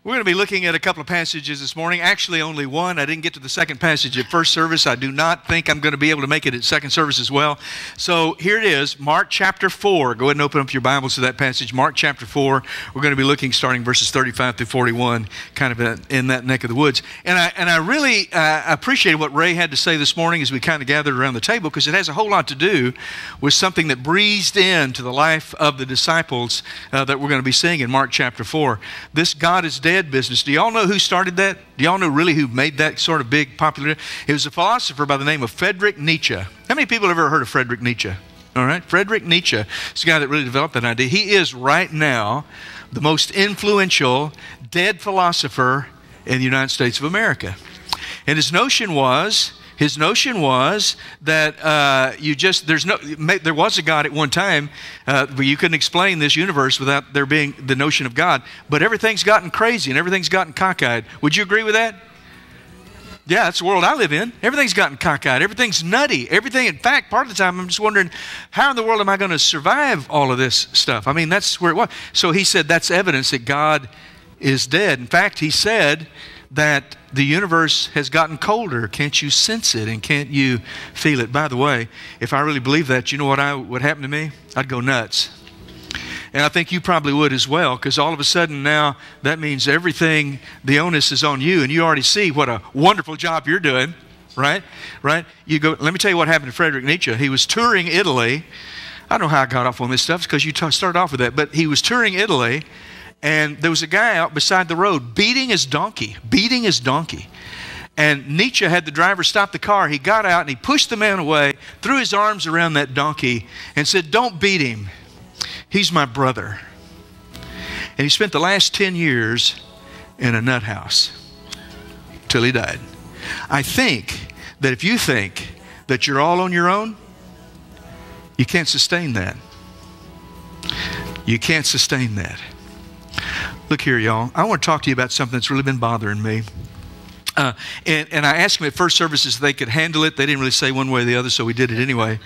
We're going to be looking at a couple of passages this morning. Actually, only one. I didn't get to the second passage at first service. I do not think I'm going to be able to make it at second service as well. So here it is, Mark chapter 4. Go ahead and open up your Bibles to that passage. Mark chapter 4. We're going to be looking starting verses 35 through 41, kind of in that neck of the woods. And I really appreciate what Ray had to say this morning as we kind of gathered around the table, because it has a whole lot to do with something that breezed into the life of the disciples that we're going to be seeing in Mark chapter 4. This God is dead business. Do y'all know who started that? Do y'all know really who made that sort of big popular? It was a philosopher by the name of Friedrich Nietzsche. How many people have ever heard of Friedrich Nietzsche? All right, Friedrich Nietzsche is the guy that really developed that idea. He is right now the most influential dead philosopher in the United States of America. And his notion was that there was a God at one time, but you couldn't explain this universe without there being the notion of God. But everything's gotten crazy and everything's gotten cockeyed. Would you agree with that? Yeah, that's the world I live in. Everything's gotten cockeyed. Everything's nutty. Everything. In fact, part of the time I'm just wondering, how in the world am I going to survive all of this stuff? I mean, that's where it was. So he said that's evidence that God is dead. In fact, he said that the universe has gotten colder. Can't you sense it and can't you feel it? By the way, if I really believe that, you know what would happen to me? I'd go nuts. And I think you probably would as well, because all of a sudden now that means everything, the onus is on you, and you already see what a wonderful job you're doing, right? You go. Let me tell you what happened to Friedrich Nietzsche. He was touring Italy. I don't know how I got off on this stuff, because you started off with that, but he was touring Italy. And there was a guy out beside the road beating his donkey. And Nietzsche had the driver stop the car. He got out and he pushed the man away, threw his arms around that donkey and said, "Don't beat him. He's my brother." And he spent the last 10 years in a nut house till he died. I think that if you think that you're all on your own, you can't sustain that. You can't sustain that. Look here, y'all. I want to talk to you about something that's really been bothering me. And I asked them at first services if they could handle it. They didn't really say one way or the other, so we did it anyway.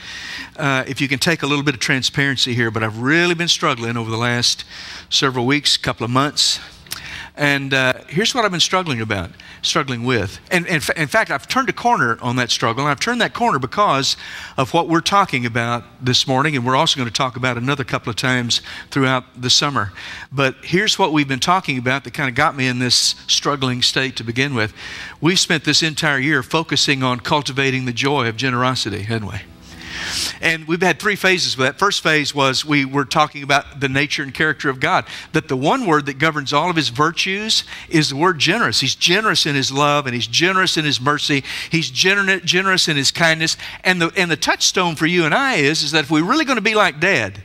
If you can take a little bit of transparency here, but I've really been struggling over the last several weeks, couple of months. And here's what I've been struggling with. And in fact, I've turned a corner on that struggle. And I've turned that corner because of what we're talking about this morning. And we're also going to talk about another couple of times throughout the summer. But here's what we've been talking about that kind of got me in this struggling state to begin with. We've spent this entire year focusing on cultivating the joy of generosity, haven't we? And we've had three phases with that. First phase was we were talking about the nature and character of God. That the one word that governs all of his virtues is the word generous. He's generous in his love, and he's generous in his mercy. He's generous in his kindness. And the touchstone for you and I is that if we're really going to be like Dad,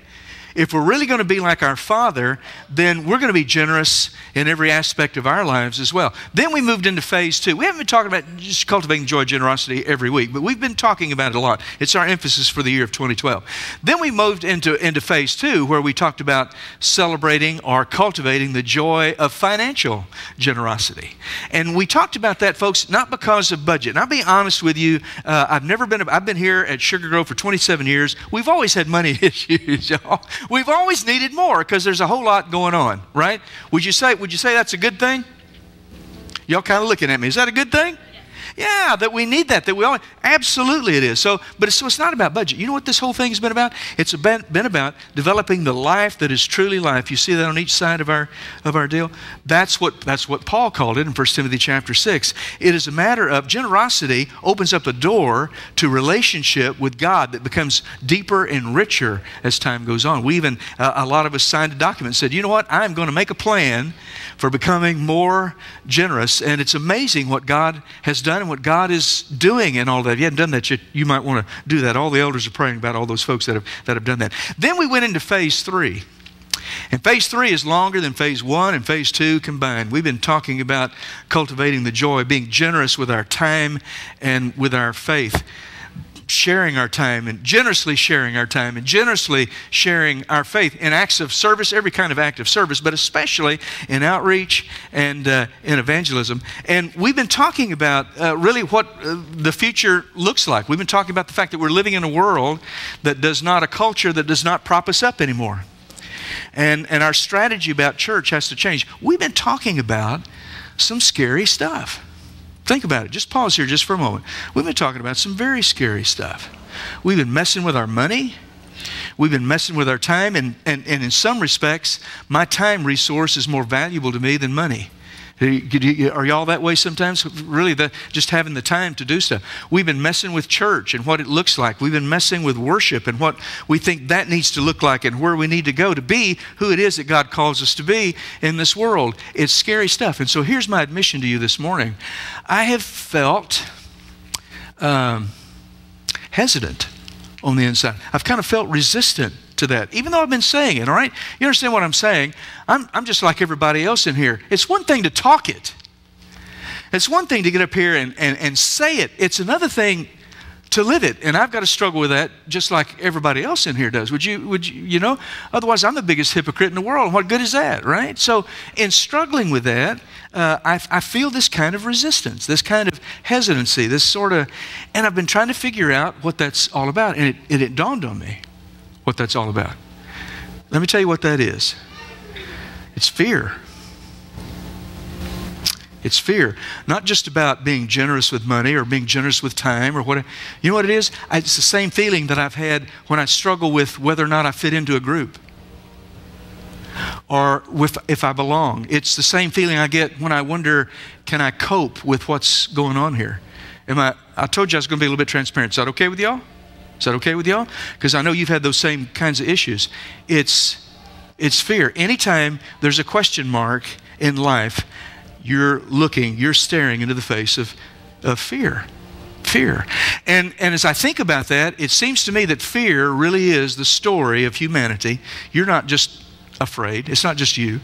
if we're really going to be like our Father, then we're going to be generous in every aspect of our lives as well. Then we moved into phase 2. We haven't been talking about just cultivating joy and generosity every week, but we've been talking about it a lot. It's our emphasis for the year of 2012. Then we moved into phase 2, where we talked about celebrating or cultivating the joy of financial generosity. And we talked about that, folks, not because of budget. And I'll be honest with you, I've been here at Sugar Grove for 27 years. We've always had money issues, y'all. We've always needed more because there's a whole lot going on, right? Would you say that's a good thing? Y'all kind of looking at me. Is that a good thing? Yeah, that we need that we all, absolutely it is. So it's not about budget. You know what this whole thing has been about? It's been about developing the life that is truly life. You see that on each side of our deal? That's what Paul called it in 1 Timothy chapter 6. It is a matter of generosity opens up a door to relationship with God that becomes deeper and richer as time goes on. We even, a lot of us signed a document and said, you know what? I'm going to make a plan for becoming more generous. And it's amazing what God has done and what God is doing and all that. If you haven't done that yet, you might want to do that. All the elders are praying about all those folks that have done that. Then we went into phase 3. And phase 3 is longer than phase 1 and phase 2 combined. We've been talking about cultivating the joy, being generous with our time and with our faith. Sharing our time and generously sharing our time and generously sharing our faith in acts of service, every kind of act of service, but especially in outreach and in evangelism. And we've been talking about really what the future looks like. We've been talking about the fact that we're living in a world that a culture that does not prop us up anymore. And our strategy about church has to change. We've been talking about some scary stuff. Think about it. Just pause here just for a moment. We've been talking about some very scary stuff. We've been messing with our money. We've been messing with our time. And in some respects, my time resource is more valuable to me than money. Are y'all that way sometimes? Really, just having the time to do stuff. We've been messing with church and what it looks like. We've been messing with worship and what we think that needs to look like and where we need to go to be who it is that God calls us to be in this world. It's scary stuff. And so here's my admission to you this morning. I have felt hesitant on the inside. I've kind of felt resistant to that, even though I've been saying it, all right? You understand what I'm saying? I'm just like everybody else in here. It's one thing to talk it. It's one thing to get up here and say it. It's another thing to live it. And I've got to struggle with that just like everybody else in here does. Would you know? Otherwise, I'm the biggest hypocrite in the world. What good is that, right? So in struggling with that, I feel this kind of resistance, this kind of hesitancy, this sort of, and I've been trying to figure out what that's all about. And it dawned on me what that's all about. Let me tell you what that is. It's fear. It's fear. Not just about being generous with money or being generous with time or whatever. You know what it is? It's the same feeling that I've had when I struggle with whether or not I fit into a group or if I belong. It's the same feeling I get when I wonder, can I cope with what's going on here? I told you I was going to be a little bit transparent. Is that okay with y'all? Is that okay with y'all? Because I know you've had those same kinds of issues. It's fear. Anytime there's a question mark in life, you're staring into the face of fear. Fear. And as I think about that, it seems to me that fear really is the story of humanity. You're not just afraid. It's not just you.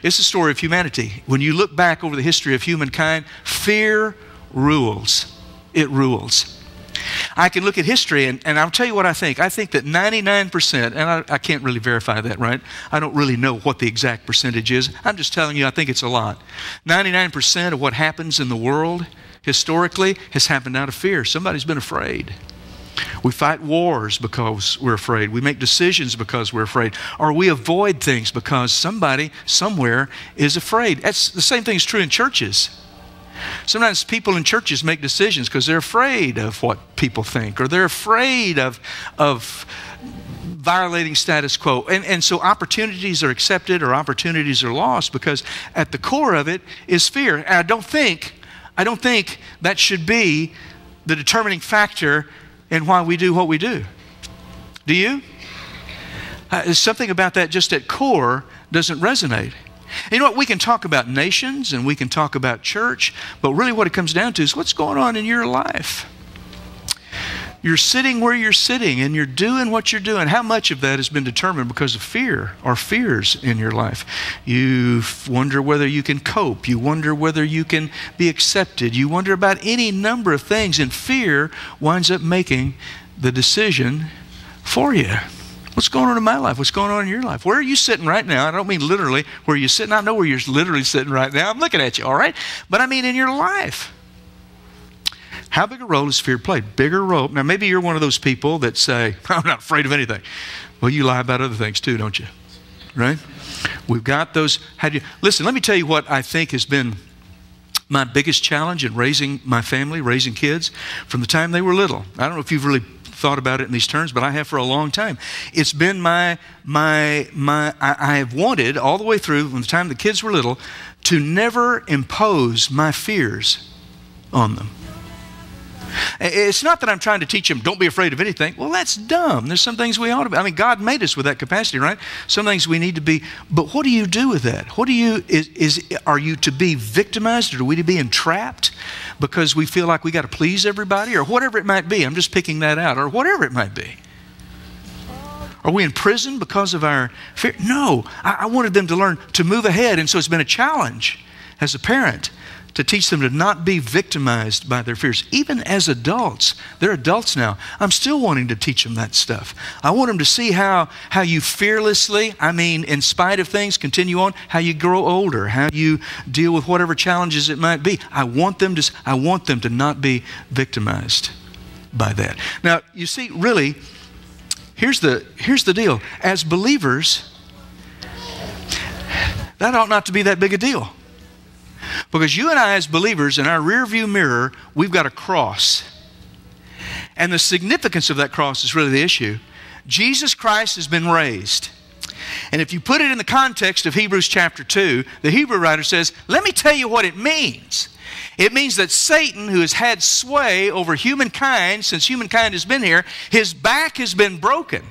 It's the story of humanity. When you look back over the history of humankind, fear rules. It rules. I can look at history, and I'll tell you what I think. I think that 99%, and I can't really verify that, right? I don't really know what the exact percentage is. I'm just telling you I think it's a lot. 99% of what happens in the world historically has happened out of fear. Somebody's been afraid. We fight wars because we're afraid. We make decisions because we're afraid. Or we avoid things because somebody somewhere is afraid. The same thing is true in churches. Sometimes people in churches make decisions because they're afraid of what people think, or they're afraid of violating status quo. And so opportunities are accepted or opportunities are lost because at the core of it is fear. And I don't think that should be the determining factor in why we do what we do. Do you? There's something about that just at core doesn't resonate. You know what? We can talk about nations and we can talk about church, but really what it comes down to is what's going on in your life. You're sitting where you're sitting and you're doing what you're doing. How much of that has been determined because of fear or fears in your life? You wonder whether you can cope. You wonder whether you can be accepted. You wonder about any number of things, and fear winds up making the decision for you. What's going on in my life? What's going on in your life? Where are you sitting right now? I don't mean literally where you're sitting. I know where you're literally sitting right now. I'm looking at you, all right? But I mean in your life. How big a role has fear played? Bigger role. Now, maybe you're one of those people that say, I'm not afraid of anything. Well, you lie about other things too, don't you? Right? We've got those. Listen, let me tell you what I think has been my biggest challenge in raising my family, raising kids from the time they were little. I don't know if you've really thought about it in these terms, but I have for a long time. It's been I have wanted all the way through from the time the kids were little to never impose my fears on them. It's not that I'm trying to teach them, don't be afraid of anything. Well, that's dumb. There's some things we ought to be. I mean, God made us with that capacity, right? Some things we need to be. But what do you do with that? Are you to be victimized, or are we to be entrapped because we feel like we got to please everybody, or whatever it might be? I'm just picking that out, or whatever it might be. Are we in prison because of our fear? No. I wanted them to learn to move ahead, and so it's been a challenge as a parent to teach them to not be victimized by their fears. Even as adults, they're adults now, I'm still wanting to teach them that stuff. I want them to see how you fearlessly, in spite of things, continue on, how you grow older, how you deal with whatever challenges it might be. I want them to not be victimized by that. Now, you see, really, here's the deal. As believers, that ought not to be that big a deal. Because you and I as believers, in our rearview mirror, we've got a cross. And the significance of that cross is really the issue. Jesus Christ has been raised. And if you put it in the context of Hebrews chapter 2, the Hebrew writer says, let me tell you what it means. It means that Satan, who has had sway over humankind since humankind has been here, his back has been broken.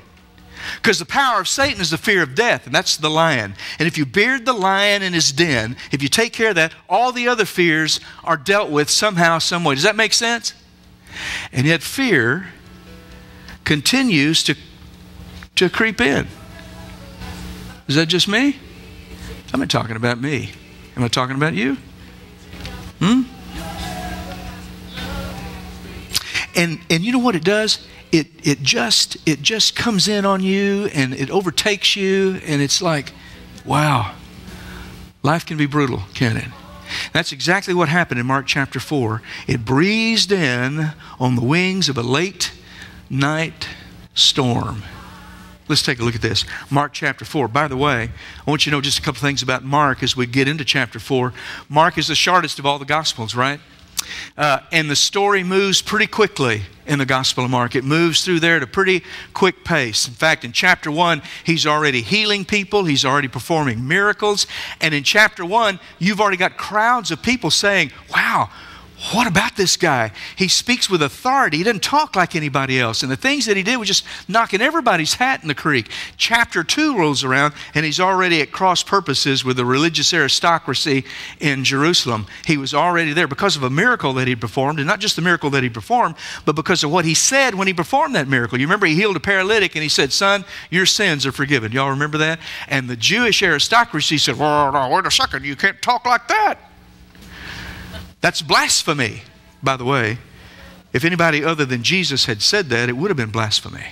Because the power of Satan is the fear of death, and that's the lion. And if you beard the lion in his den, if you take care of that, all the other fears are dealt with somehow, some way. Does that make sense? And yet fear continues to creep in. Is that just me? I'm not talking about me. Am I talking about you? And you know what it does? It just comes in on you and it overtakes you, and it's like, wow, life can be brutal, can't it? That's exactly what happened in Mark chapter 4. It breezed in on the wings of a late night storm. Let's take a look at this. Mark chapter 4. By the way, I want you to know just a couple things about Mark as we get into chapter 4. Mark is the shortest of all the Gospels, right? And the story moves pretty quickly in the Gospel of Mark. It moves through there at a pretty quick pace. In fact, in chapter 1, he's already healing people. He's already performing miracles. And in chapter 1, you've already got crowds of people saying, wow, what about this guy? He speaks with authority. He doesn't talk like anybody else. And the things that he did was just knocking everybody's hat in the creek. Chapter 2 rolls around, and he's already at cross purposes with the religious aristocracy in Jerusalem. He was already there because of a miracle that he performed, and not just the miracle that he performed, but because of what he said when he performed that miracle. You remember he healed a paralytic, and he said, son, your sins are forgiven. Y'all remember that? And the Jewish aristocracy said, well, no, wait a second, you can't talk like that. That's blasphemy, by the way. If anybody other than Jesus had said that, it would have been blasphemy.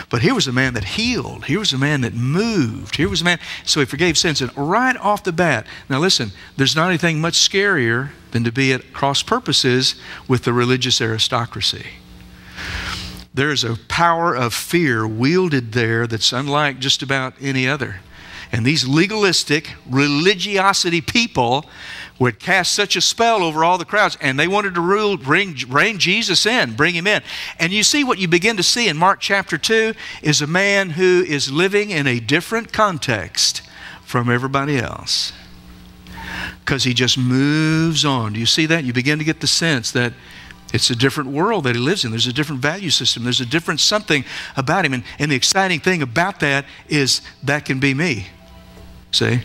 But here was a man that healed. Here was a man that moved. Here was a man, so he forgave sins. And right off the bat, now listen, there's not anything much scarier than to be at cross purposes with the religious aristocracy. There is a power of fear wielded there that's unlike just about any other. And these legalistic religiosity people would cast such a spell over all the crowds, and they wanted to rein Jesus in, bring him in. And you see what you begin to see in Mark chapter 2 is a man who is living in a different context from everybody else. Because he just moves on. Do you see that? You begin to get the sense that it's a different world that he lives in. There's a different value system. There's a different something about him. And the exciting thing about that is that can be me. See?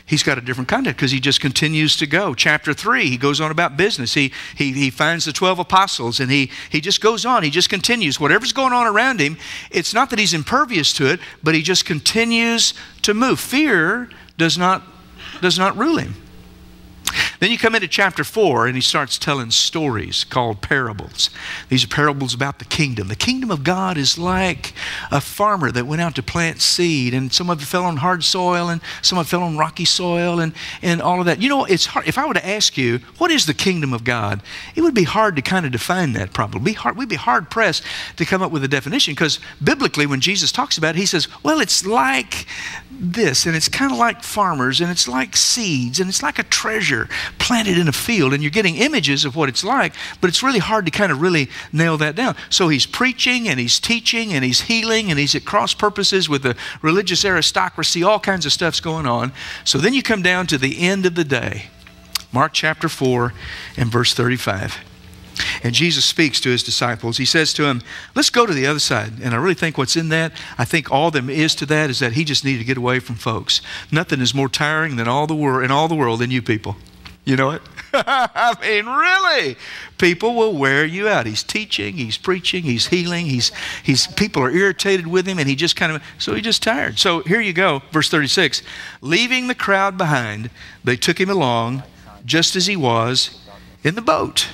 He's got a different context because he just continues to go. Chapter 3, he goes on about business. He finds the 12 apostles, and he just goes on. He just continues. Whatever's going on around him, it's not that he's impervious to it, but he just continues to move. Fear does not rule him. Then you come into chapter 4, and he starts telling stories called parables. These are parables about the kingdom. The kingdom of God is like a farmer that went out to plant seed, and some of it fell on hard soil, and some of it fell on rocky soil, and all of that. You know, it's hard. If I were to ask you, what is the kingdom of God? It would be hard to kind of define that probably. We'd be hard-pressed to come up with a definition, because biblically, when Jesus talks about it, he says, well, it's like this, and it's kind of like farmers, and it's like seeds, and it's like a treasure planted in a field, and you're getting images of what it's like, but it's really hard to kind of really nail that down. So he's preaching, and he's teaching, and he's healing, and he's at cross purposes with the religious aristocracy. All kinds of stuff's going on. So then you come down to the end of the day. Mark chapter 4 and verse 35. And Jesus speaks to his disciples. He says to them, let's go to the other side. And I really think what's in that, I think all there is to that is that he just needed to get away from folks. Nothing is more tiring than all the world than you people. You know it? I mean, really? People will wear you out. He's teaching, he's preaching, he's healing, people are irritated with him, and he just so he's just tired. So here you go, verse 36. Leaving the crowd behind, they took him along just as he was in the boat.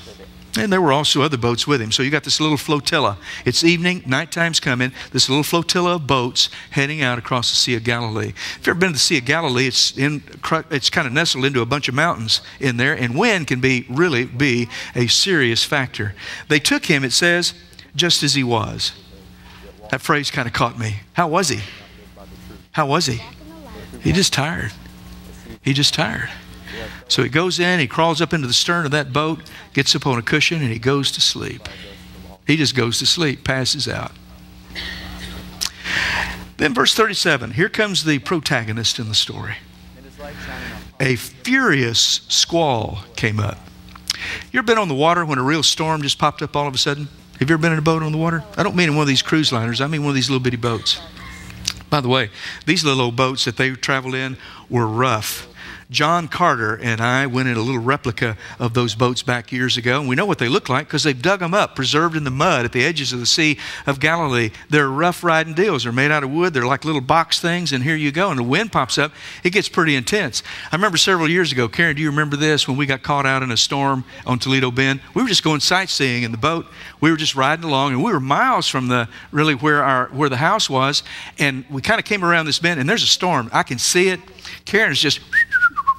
And there were also other boats with him. So you got this little flotilla. It's evening, nighttime's coming. This little flotilla of boats heading out across the Sea of Galilee. If you've ever been to the Sea of Galilee, it's kind of nestled into a bunch of mountains in there, and wind can really be a serious factor. They took him, it says, just as he was. That phrase kind of caught me. How was he? How was he? He's just tired. He's just tired. So he goes in, he crawls up into the stern of that boat, gets up on a cushion, and he goes to sleep. He just goes to sleep, passes out. Then verse 37, here comes the protagonist in the story. A furious squall came up. You ever been on the water when a real storm just popped up all of a sudden? Have you ever been in a boat on the water? I don't mean in one of these cruise liners. I mean one of these little bitty boats. By the way, these little old boats that they traveled in were rough. John Carter and I went in a little replica of those boats back years ago, and we know what they look like because they've dug them up, preserved in the mud at the edges of the Sea of Galilee. They're rough riding deals. They're made out of wood. They're like little box things, and here you go, and the wind pops up. It gets pretty intense. I remember several years ago, Karen, do you remember this, when we got caught out in a storm on Toledo Bend? We were just going sightseeing in the boat. We were just riding along, and we were miles from where the house was, and we kind of came around this bend, and there's a storm. I can see it. Karen is just...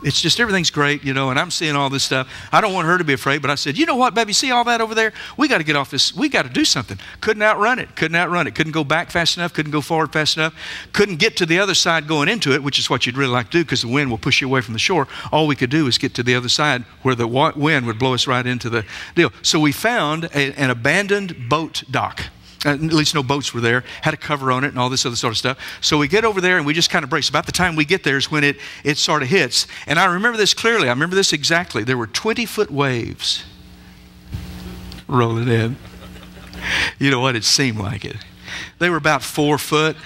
It's just everything's great, you know, and I'm seeing all this stuff. I don't want her to be afraid, but I said, you know what, baby, see all that over there? We got to get off this. We got to do something. Couldn't outrun it. Couldn't go back fast enough. Couldn't go forward fast enough. Couldn't get to the other side going into it, which is what you'd really like to do because the wind will push you away from the shore. All we could do is get to the other side where the wind would blow us right into the deal. So we found an abandoned boat dock. At least no boats were there, had a cover on it and all this other sort of stuff. So we get over there and we just kind of brace. About the time we get there is when it sort of hits. And I remember this clearly. I remember this exactly. There were 20-foot waves rolling in. You know what? It seemed like it. They were about 4 foot.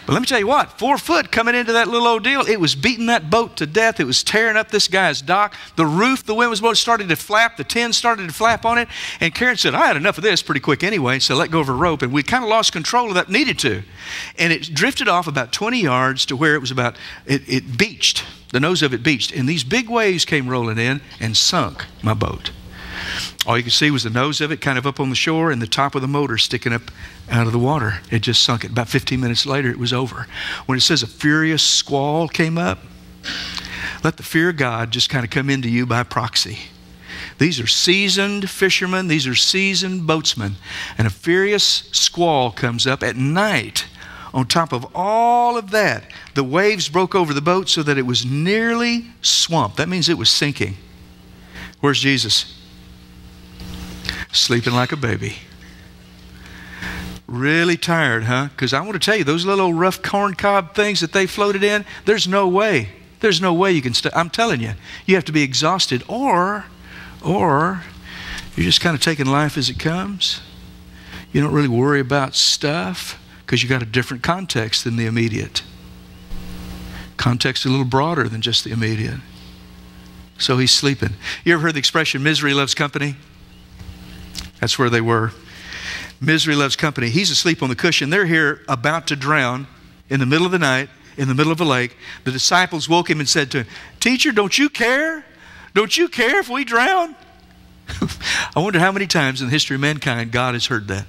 But let me tell you what, 4 foot coming into that little old deal, it was beating that boat to death. It was tearing up this guy's dock. The roof, the wind was blowing, started to flap. The tin started to flap on it. And Karen said, I had enough of this pretty quick anyway, so let go of her rope. And we kind of lost control of that, needed to. And it drifted off about 20 yards to where it was about, it beached. The nose of it beached. And these big waves came rolling in and sunk my boat. All you could see was the nose of it kind of up on the shore and the top of the motor sticking up out of the water. It just sunk it. About 15 minutes later, it was over. When it says a furious squall came up, let the fear of God just kind of come into you by proxy. These are seasoned fishermen. These are seasoned boatsmen. And a furious squall comes up at night. On top of all of that, the waves broke over the boat so that it was nearly swamped. That means it was sinking. Where's Jesus? Sleeping like a baby. Really tired, huh? Because I want to tell you, those little old rough corn cob things that they floated in, there's no way you can stay. I'm telling you, you have to be exhausted or you're just kind of taking life as it comes. You don't really worry about stuff because you got a different context than the immediate. Context a little broader than just the immediate. So he's sleeping. You ever heard the expression, misery loves company? That's where they were. Misery loves company. He's asleep on the cushion. They're here about to drown in the middle of the night, in the middle of a lake. The disciples woke him and said to him, Teacher, don't you care? Don't you care if we drown? I wonder how many times in the history of mankind God has heard that.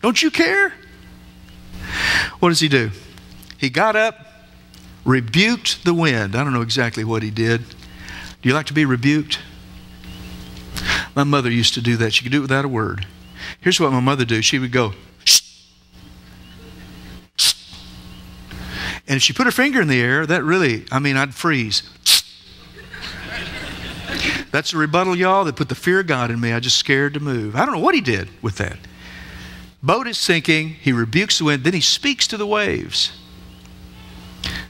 Don't you care? What does he do? He got up, rebuked the wind. I don't know exactly what he did. Do you like to be rebuked? My mother used to do that. She could do it without a word. Here's what my mother would do. She would go, shh, shh. And if she put her finger in the air, that really, I'd freeze. That's a rebuttal, y'all, that put the fear of God in me. I just scared to move. I don't know what he did with that. Boat is sinking. He rebukes the wind. Then he speaks to the waves.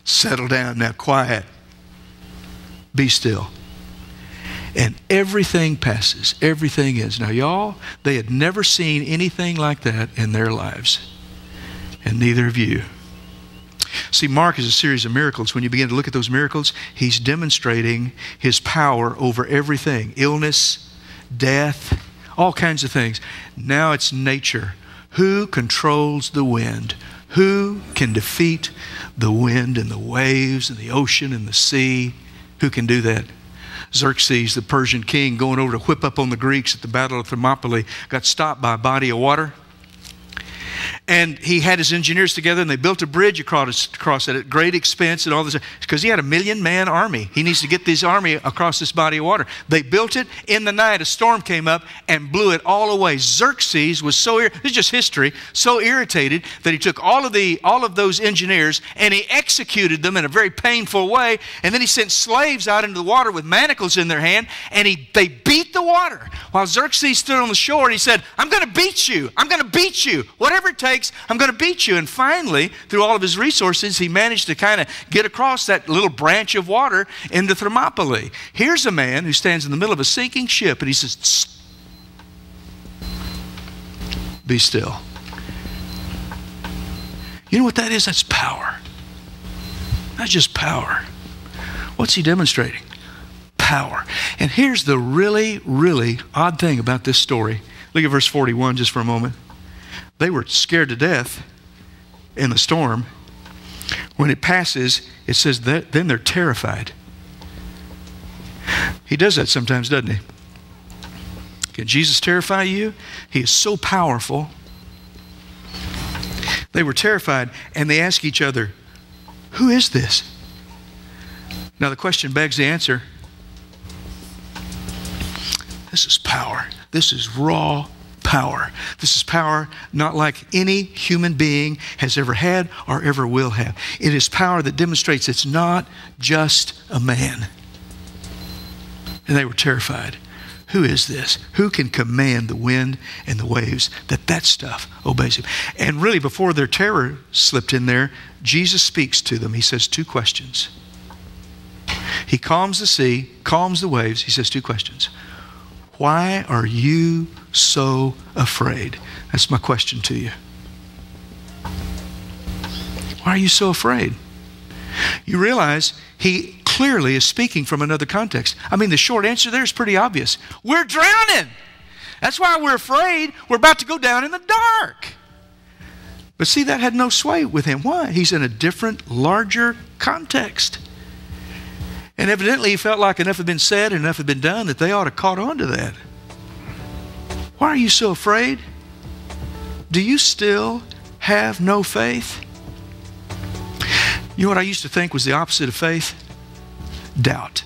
Settle down now, quiet. Be still. And everything passes. Everything is. Now, y'all, they had never seen anything like that in their lives. And neither have you. See, Mark is a series of miracles. When you begin to look at those miracles, he's demonstrating his power over everything. Illness, death, all kinds of things. Now it's nature. Who controls the wind? Who can defeat the wind and the waves and the ocean and the sea? Who can do that? Xerxes, the Persian king, going over to whip up on the Greeks at the Battle of Thermopylae, got stopped by a body of water. And he had his engineers together, and they built a bridge across it at great expense and all this, because he had a 1,000,000-man army. He needs to get this army across this body of water. They built it. In the night, a storm came up and blew it all away. Xerxes was this is just history, so irritated that he took all of those engineers and he executed them in a very painful way. And then he sent slaves out into the water with manacles in their hand, and they beat the water while Xerxes stood on the shore, and he said, I'm going to beat you. I'm going to beat you. Whatever it takes, I'm going to beat you. And finally, through all of his resources, he managed to kind of get across that little branch of water into Thermopylae. Here's a man who stands in the middle of a sinking ship, and he says, "Tss, be still." You know what that is? That's power. That's just power. What's he demonstrating? Power. And here's the really, really odd thing about this story. Look at verse 41 just for a moment. They were scared to death in the storm. When it passes, it says that then they're terrified. He does that sometimes, doesn't he? Can Jesus terrify you? He is so powerful. They were terrified, and they ask each other, who is this? Now the question begs the answer. This is power. This is raw power. This is power not like any human being has ever had or ever will have. It is power that demonstrates it's not just a man. And they were terrified. Who is this? Who can command the wind and the waves that stuff obeys him? And really, before their terror slipped in there, Jesus speaks to them. He says two questions. He calms the sea, calms the waves. He says two questions. Why are you so afraid? That's my question to you. Why are you so afraid? You realize he clearly is speaking from another context. I mean, the short answer there is pretty obvious. We're drowning. That's why we're afraid. We're about to go down in the dark. But see, that had no sway with him. Why? He's in a different, larger context. And evidently he felt like enough had been said and enough had been done that they ought to caught on to that. Why are you so afraid? Do you still have no faith? You know what I used to think was the opposite of faith? Doubt.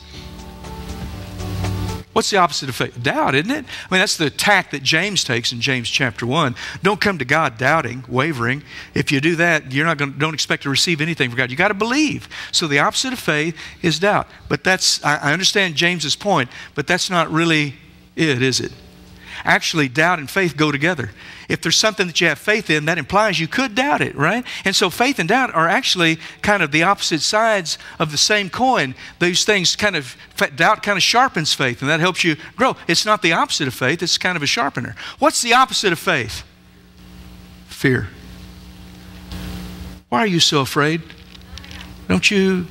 What's the opposite of faith? Doubt, isn't it? I mean, that's the tack that James takes in James chapter 1. Don't come to God doubting, wavering. If you do that, don't expect to receive anything from God. You got to believe. So the opposite of faith is doubt. But I understand James's point, but that's not really it, is it? Actually, doubt and faith go together. If there's something that you have faith in, that implies you could doubt it, right? And so faith and doubt are actually kind of the opposite sides of the same coin. Those things doubt kind of sharpens faith, and that helps you grow. It's not the opposite of faith, it's kind of a sharpener. What's the opposite of faith? Fear. Why are you so afraid? Do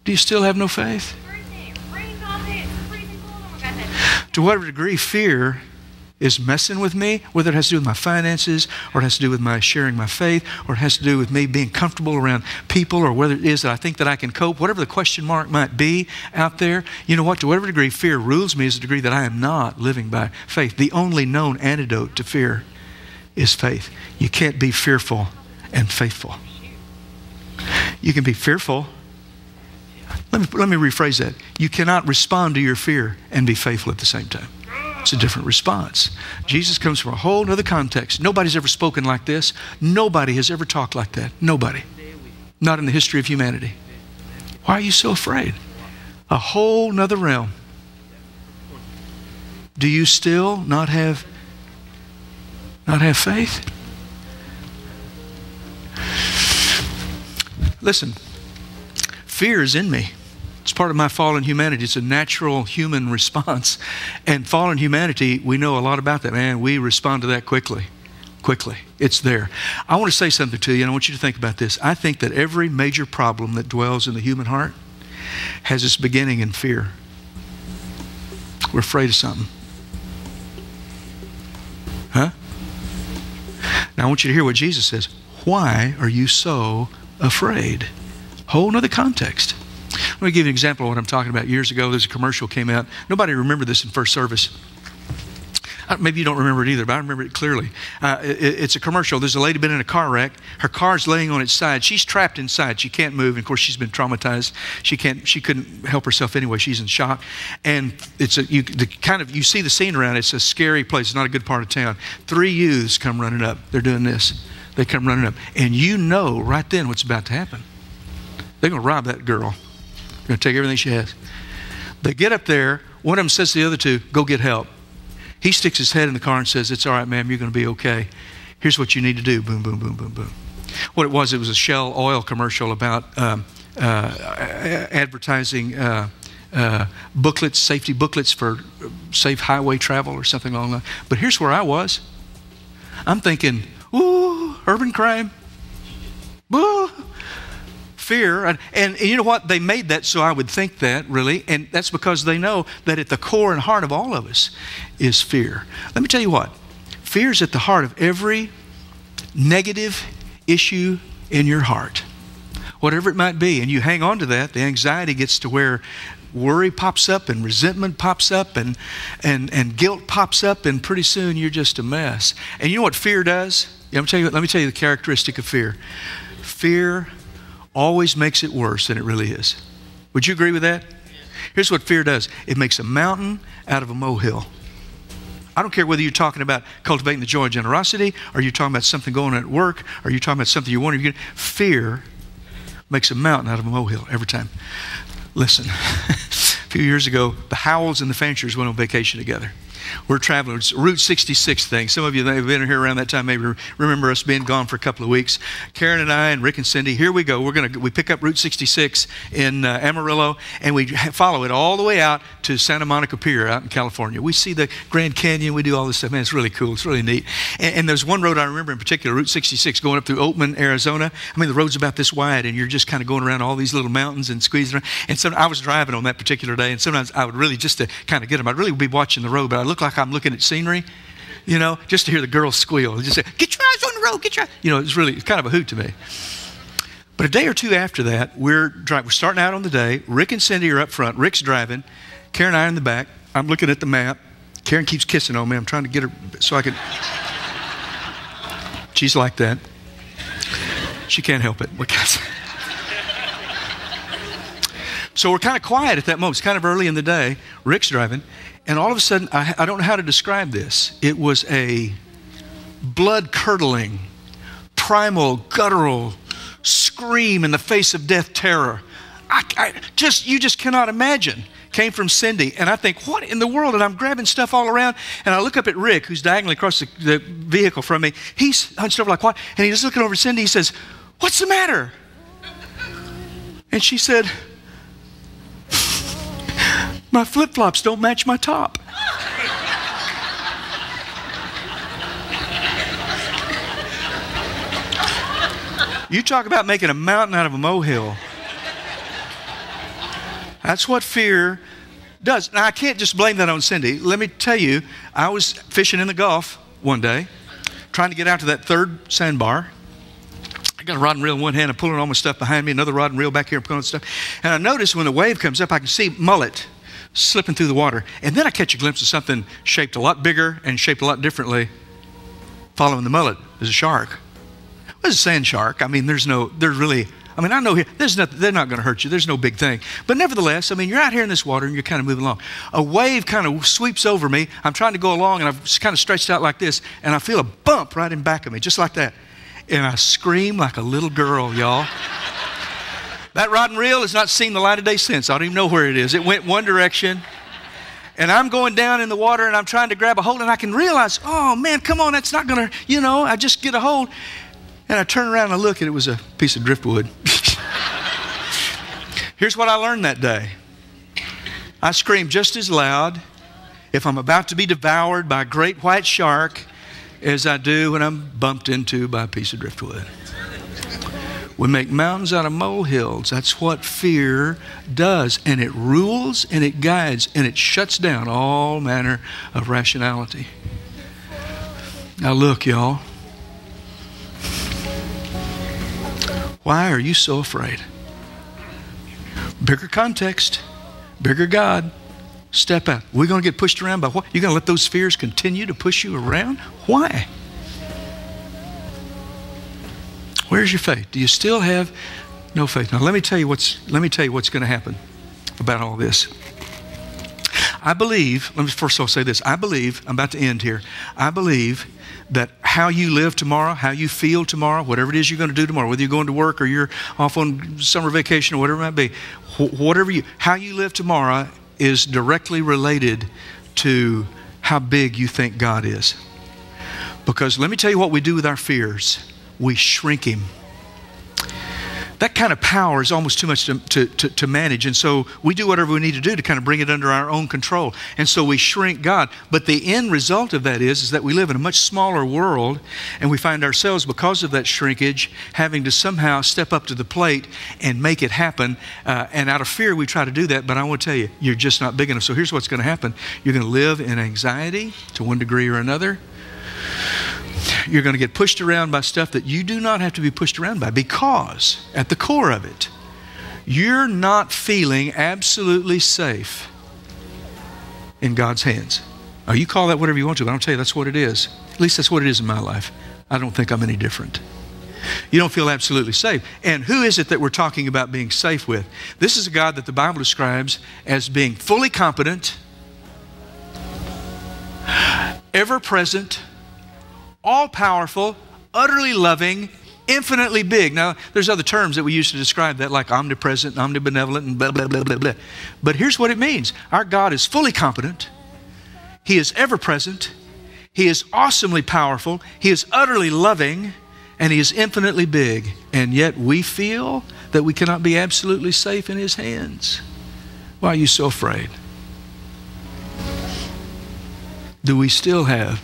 you still have no faith? To whatever degree fear is messing with me, whether it has to do with my finances, or it has to do with my sharing my faith, or it has to do with me being comfortable around people, or whether it is that I think that I can cope, whatever the question mark might be out there, you know what? To whatever degree fear rules me is the degree that I am not living by faith. The only known antidote to fear is faith. You can't be fearful and faithful. You can be fearful. Let me rephrase that. You cannot respond to your fear and be faithful at the same time. It's a different response. Jesus comes from a whole other context. Nobody's ever spoken like this. Nobody has ever talked like that. Nobody. Not in the history of humanity. Why are you so afraid? A whole nother realm. Do you still not have faith? Listen, fear is in me. It's part of my fallen humanity. It's a natural human response. And fallen humanity, we know a lot about that. Man, we respond to that quickly. Quickly. It's there. I want to say something to you, and I want you to think about this. I think that every major problem that dwells in the human heart has its beginning in fear. We're afraid of something. Huh? Now I want you to hear what Jesus says. Why are you so afraid? Whole other context. Let me give you an example of what I'm talking about. Years ago, there's a commercial came out. Nobody remembered this in first service. Maybe you don't remember it either, but I remember it clearly. It's a commercial. There's a lady been in a car wreck. Her car's laying on its side. She's trapped inside. She can't move. And of course, she's been traumatized. She couldn't help herself anyway. She's in shock. And you see the scene around it. It's a scary place. It's not a good part of town. 3 youths come running up. They're doing this. They come running up. And you know right then what's about to happen. They're going to rob that girl. They're going to take everything she has. They get up there. One of them says to the other two, go get help. He sticks his head in the car and says, it's all right, ma'am, you're going to be okay. Here's what you need to do. Boom, boom, boom, boom, boom. What it was a Shell oil commercial about advertising booklets, safety booklets for safe highway travel or something along that. But here's where I was. I'm thinking, ooh, urban crime. Ooh. Fear, and you know what? They made that so I would think that, really, and that's because they know that at the core and heart of all of us is fear. Let me tell you what, fear is at the heart of every negative issue in your heart, whatever it might be, and you hang on to that. The anxiety gets to where worry pops up and resentment pops up and guilt pops up, and pretty soon you're just a mess. And you know what fear does? Let me tell you the characteristic of fear. Fear always makes it worse than it really is. Would you agree with that? Here's what fear does. It makes a mountain out of a molehill. I don't care whether you're talking about cultivating the joy of generosity, or you're talking about something going on at work, or you're talking about something you want to get. Fear makes a mountain out of a molehill every time. Listen, a few years ago, the Howells and the Fanchers went on vacation together. We're traveling. It's a Route 66 thing. Some of you that have been here around that time maybe remember us being gone for a couple of weeks. Karen and I and Rick and Cindy, here we go. We pick up Route 66 in Amarillo, and we follow it all the way out to Santa Monica Pier out in California. We see the Grand Canyon. We do all this stuff. Man, it's really cool. It's really neat. And there's one road I remember in particular, Route 66, going up through Oatman, Arizona. I mean, the road's about this wide, and you're just kind of going around all these little mountains and squeezing around. And so I was driving on that particular day, and sometimes I would really, just to kind of get them, I'd really be watching the road, but I look like I'm looking at scenery, you know, just to hear the girls squeal. Just say, get your eyes on the road, get your eyes. You know, it's kind of a hoot to me. But a day or two after that, we're starting out on the day. Rick and Cindy are up front. Rick's driving. Karen and I are in the back. I'm looking at the map. Karen keeps kissing on me. I'm trying to get her so I can. She's like that. She can't help it. So we're kind of quiet at that moment. It's kind of early in the day. Rick's driving. And all of a sudden, I don't know how to describe this. It was a blood-curdling, primal, guttural scream in the face of death terror. You just cannot imagine. Came from Cindy. And I think, what in the world? And I'm grabbing stuff all around. And I look up at Rick, who's diagonally across the vehicle from me. He's hunched over like, what? And he's looking over at Cindy. He says, what's the matter? And she said, my flip-flops don't match my top. You talk about making a mountain out of a molehill. That's what fear does. Now, I can't just blame that on Cindy. Let me tell you, I was fishing in the Gulf one day, trying to get out to that third sandbar. I got a rod and reel in one hand. I'm pulling all my stuff behind me, another rod and reel back here, pulling stuff. And I noticed when the wave comes up, I can see mullet slipping through the water. And then I catch a glimpse of something shaped a lot bigger and shaped a lot differently. Following the mullet is a shark. Well, it's a sand shark. I mean, I know here, they're not going to hurt you. There's no big thing. But nevertheless, I mean, you're out here in this water and you're kind of moving along. A wave kind of sweeps over me. I'm trying to go along and I've kind of stretched out like this, and I feel a bump right in back of me, just like that. And I scream like a little girl, y'all. That rod and reel has not seen the light of day since. I don't even know where it is. It went one direction. And I'm going down in the water and I'm trying to grab a hold, and I can realize, oh man, come on, that's not going to, I just get a hold. And I turn around and I look, and it was a piece of driftwood. Here's what I learned that day. I scream just as loud if I'm about to be devoured by a great white shark as I do when I'm bumped into by a piece of driftwood. We make mountains out of molehills. That's what fear does. And it rules and it guides and it shuts down all manner of rationality. Now look, y'all. Why are you so afraid? Bigger context, bigger God, Step out. We're going to get pushed around by what? You're going to let those fears continue to push you around? Why? Where's your faith? Do you still have no faith? Now let me tell you what's going to happen about all this. I believe, first of all say this, I'm about to end here. I believe that how you live tomorrow, how you feel tomorrow, whatever it is you're going to do tomorrow, whether you're going to work or you're off on summer vacation or whatever it might be, how you live tomorrow is directly related to how big you think God is. Because let me tell you what we do with our fears. We shrink Him. That kind of power is almost too much to manage. And so we do whatever we need to do to kind of bring it under our own control. And so we shrink God. But the end result of that is that we live in a much smaller world, and we find ourselves, because of that shrinkage, having to somehow step up to the plate and make it happen. And out of fear, we try to do that. But I want to tell you, you're just not big enough. So here's what's going to happen. You're going to live in anxiety to one degree or another. You're going to get pushed around by stuff that you do not have to be pushed around by, because at the core of it, you're not feeling absolutely safe in God's hands. Now, you call that whatever you want to, but I'll tell you that's what it is. At least that's what it is in my life. I don't think I'm any different. You don't feel absolutely safe. And who is it that we're talking about being safe with? This is a God that the Bible describes as being fully competent, ever-present, all-powerful, utterly loving, infinitely big. Now, there's other terms that we use to describe that, like omnipresent, omnibenevolent, and blah, blah, blah, blah, blah. But here's what it means. Our God is fully competent. He is ever-present. He is awesomely powerful. He is utterly loving, and He is infinitely big. And yet we feel that we cannot be absolutely safe in His hands. Why are you so afraid? Do we still have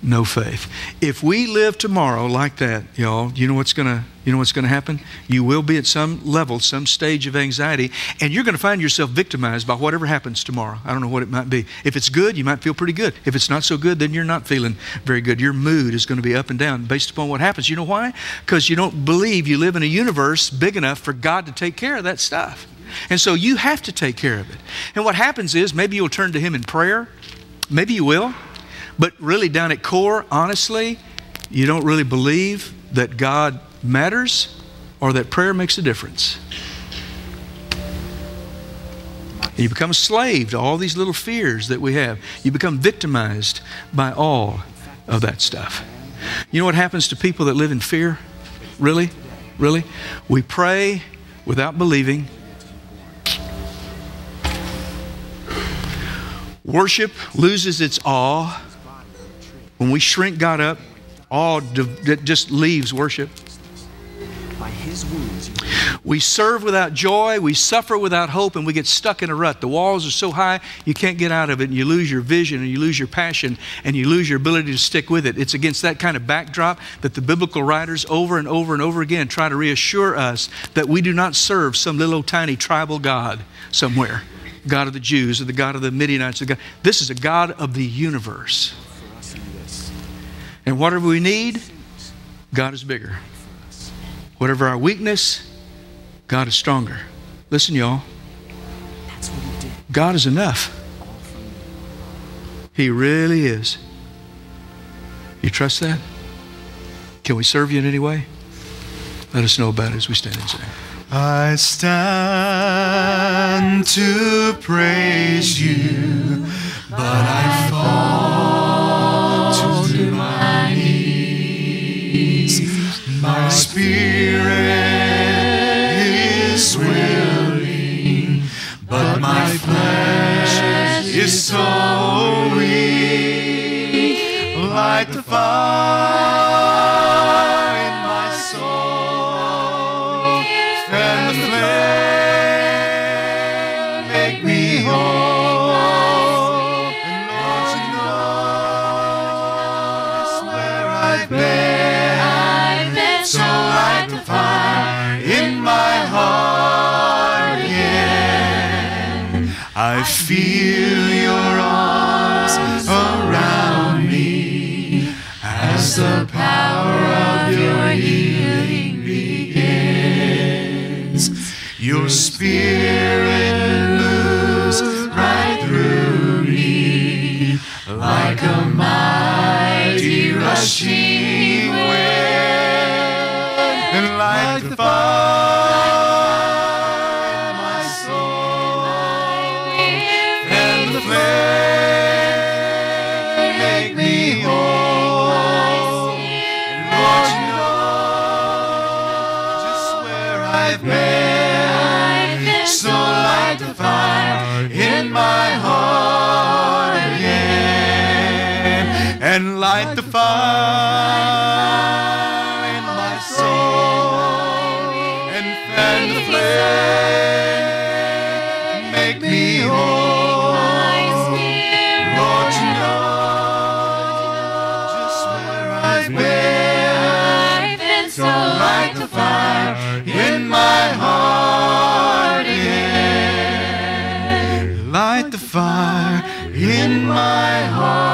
no faith? If we live tomorrow like that, y'all, you know what's going to happen? You will be at some level, some stage of anxiety, and you're going to find yourself victimized by whatever happens tomorrow. I don't know what it might be. If it's good, you might feel pretty good. If it's not so good, then you're not feeling very good. Your mood is going to be up and down based upon what happens. You know why? Because you don't believe you live in a universe big enough for God to take care of that stuff. And so you have to take care of it. And what happens is, maybe you'll turn to Him in prayer. Maybe you will. But really down at core, honestly, you don't really believe that God matters or that prayer makes a difference. And you become a slave to all these little fears that we have. You become victimized by all of that stuff. You know what happens to people that live in fear? Really? Really? We pray without believing. Worship loses its awe. When we shrink God up, awe that just leaves worship. We serve without joy, we suffer without hope, and we get stuck in a rut. The walls are so high, you can't get out of it, and you lose your vision, and you lose your passion, and you lose your ability to stick with it. It's against that kind of backdrop that the biblical writers over and over and over again try to reassure us that we do not serve some little old tiny tribal God somewhere. God of the Jews, or the God of the Midianites. This is a God of the universe. And whatever we need, God is bigger. Whatever our weakness, God is stronger. Listen, y'all. God is enough. He really is. You trust that? Can we serve you in any way? Let us know about it as we stand and sing. I stand to praise you, but I fall to my knees. My spirit is willing, but my flesh is so weak. Like the fire in my soul, and the flame make me whole. And Lord, you know where I've been, so light the fire in my heart again. I feel your arms around me as the power of your healing begins. Your spirit moves right through rushing wind, and light the fire in my soul, and the flame make me whole. And Lord, you know just where I've been, so light the fire in my heart again, and light the fire in my soul, and fan the flame, make me whole. Lord, you know just where I've been, so light the fire in my heart again, light the fire in my heart.